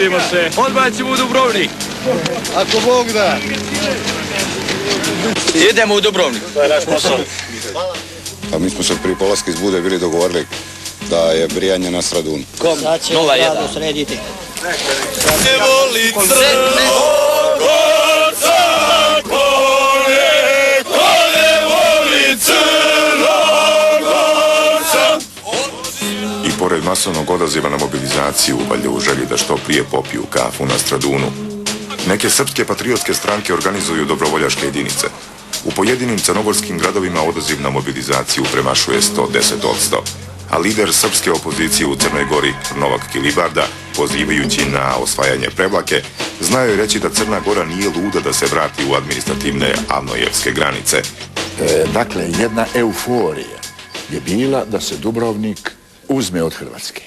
Vidimo se. Odbacimo u Dubrovnik. Ako Bog da. Idemo u Dubrovnik. To je naš posao. A mi smo se prije polaska iz Bude bili dogovorili da je brijanje na Stradunu. Sad će gradu srediti. Ne voli Crnogorca, ko ne voli Crnogorca. I pored masovnog odaziva na mobilizaciju, valjda u želji da što prije popiju kafu na Stradunu, neke srpske patriotske stranke organizuju dobrovoljaške jedinice. U pojedinim crnogorskim gradovima odaziv na mobilizaciju premašuje 110%, a lider srpske opozicije u Crnoj Gori, Novak Kilibarda, pozivajući na osvajanje Prevlake, znao je reći da Crna Gora nije luda da se vrati u administrativne avnojevske granice. Dakle, jedna euforija je bila da se Dubrovnik uzme od Hrvatske.